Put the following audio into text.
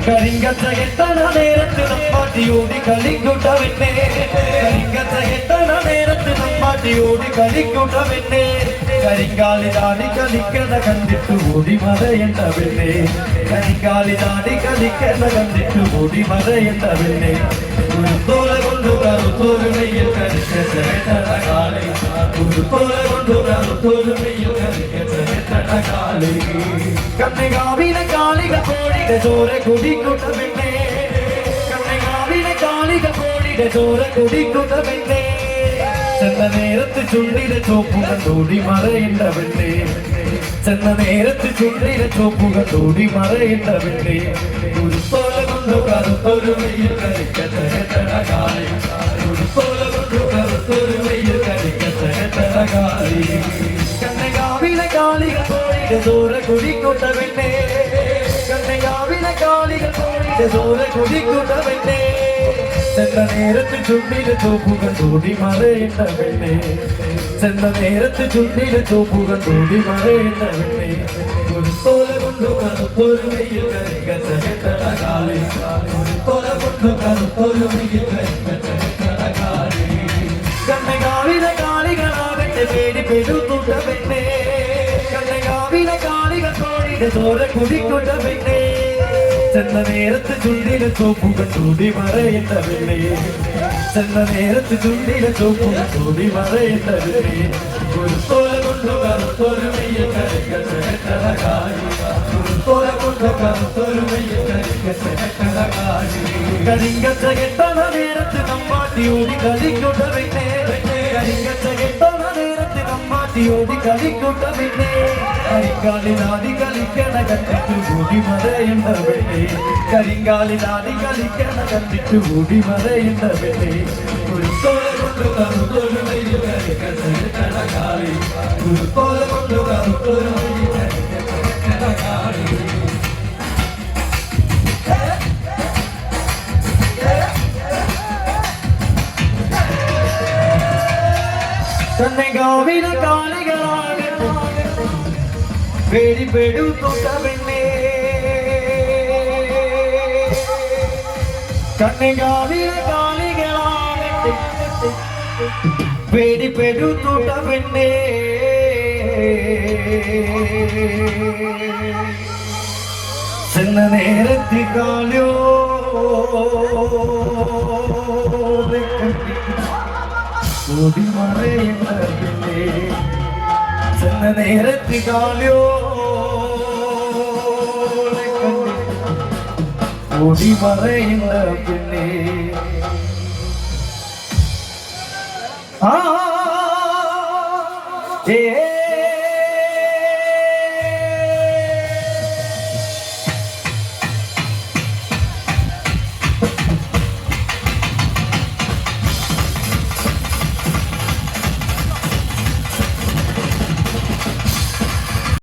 കരിങ്കത്തകെട്ടണ നേരത്ത് നമ്മാട്ടിയോടി കളിക്കൂട്ടവെന്നെ കരിങ്കത്തകെട്ടണ നേരത്ത് നമ്മാട്ടിയോടി കളിക്കൂട്ടവെന്നെ കരിങ്കാലിലാടി കളിക്കണ കണ്ടിട്ട് ഓടി മറയണ്ടവെന്നെ കരിങ്കാലിലാടി കളിക്കണ കണ്ടിട്ട് ഓടി മറയണ്ടവെന്നെ ഉരുത്തോല കൊണ്ടു കറുത്തോരു മെയ്യിൽ കരിക്കണ കാളി ഉരുത്തോല കൊണ്ടു കറുത്തോരു മെയ്യിൽ കരിക്കണ കാളി കണ്ണകാവിലെ കാളിക കോടിയുടെ ചോര കുടിക്കുന്ന പെണ്ണേ കണ്ണകാവിലെ കാളിക കോടിയുടെ ചോര കുടിക്കുന്ന പെണ്ണേ ചെന്ന നേരത്ത് ചുണ്ടിലെ ചോപ്പുകൾ തോടി മറയേണ്ട പെണ്ണേ ചെന്ന നേരത്ത് ചുണ്ടിലെ ചോപ്പുകൾ തോടി മറയേണ്ട പെണ്ണേ ഉരുത്തോല കൊണ്ടു കറുത്തൊരു മെയ്യിൽ കരിക്കണ കാളി ഉരുത്തോല കൊണ്ടു കറുത്തൊരു മെയ്യിൽ കരിക്കണ കാളി കണ്ണകാവിലെ കാളിക കോടിയുടെ ചോര കുടിക്കുന്ന പെണ്ണേ കണ്ണകാവിലെ കാളിക കോടിയുടെ ചോര കുടിക്കുന്ന പെണ്ണേ ചെന്ന നേരത്ത് ചുണ്ടിലെ ചോപ്പുകൾ തോടി മറയേണ്ട പെണ്ണേ ചെന്ന നേരത്ത് ചുണ്ടിലെ ചോപ്പുകൾ തോടി മറയേണ്ട പെണ്ണേ ഉരുത്തോല കൊണ്ടു കറുത്തൊരു മെയ്യിൽ കരിക്കണ കാളി ഉരുത്തോല കൊണ്ടു കറുത്തൊരു മെയ്യിൽ കരിക്കണ കാളി കണ്ണകാവിലെ കാളികളാകട്ടെ പേടി പെരുത്തുട്ട പെണ്ണേ കണ്ണകാവിലെ കാളികൾ കോടിയുടെ ചോര കുടിക്കുന്ന പെണ്ണേ ചെന്ന നേരത്ത് ചുണ്ടിലെ ചോപ്പുകൾ തോടി മറയേണ്ട പെണ്ണേ ചെന്ന നേരത്ത് ചുണ്ടിലെ ചോപ്പുകൾ തോടി മറയേണ്ട പെണ്ണേ ഉരുത്തോല കൊണ്ടു കറുത്തൊരു മെയ്യിൽ കരിക്കണ കാളി ഉരുത്തോല കൊണ്ടു കറുത്തൊരു മെയ്യിൽ കരിക്കണ കാളി കരിങ്കച്ച കെട്ടണ നേരത്ത് നമ്മാട്ടിയോടി കളിക്കുന്ന പെണ്ണേ കരിങ്കച്ച കെട്ടണ നേരത്ത് നമ്മാട്ടിയോടി കളിക്കുന്ന പെണ്ണേ കരിങ്കാലിനാടി കളിക്കണ കണ്ടിട്ട് കൂടി മറയേണ്ട പെണ്ണേ കരിങ്കാലിനാടി കളിക്കണ കണ്ടിട്ട് കൂടി മറയേണ്ട പെണ്ണേ ഉരുത്തോല കൊണ്ടു കറുത്തൊരു മെയ്യിൽ കരിക്കണ കാളി ഉരുത്തോല കൊണ്ടു കറുത്തൊരു മെയ്യിൽ കരിക്കണ കാളി കണ്ണകാവിലെ കാളികളാകട്ടെ പേടി പെടുത്തുട്ട പെണ്ണേ കണ്ണകാവിലെ കാളികളാകട്ടെ പേടി പെടുത്തുട്ട പെണ്ണേ ചെന്ന നേരത്തി കാളിയോ ഓടി മറയേണ്ട പെണ്ണേ ചെന്ന നേരത്തി കാളിയോ ഓടി മറയേണ്ട പെണ്ണേ ആ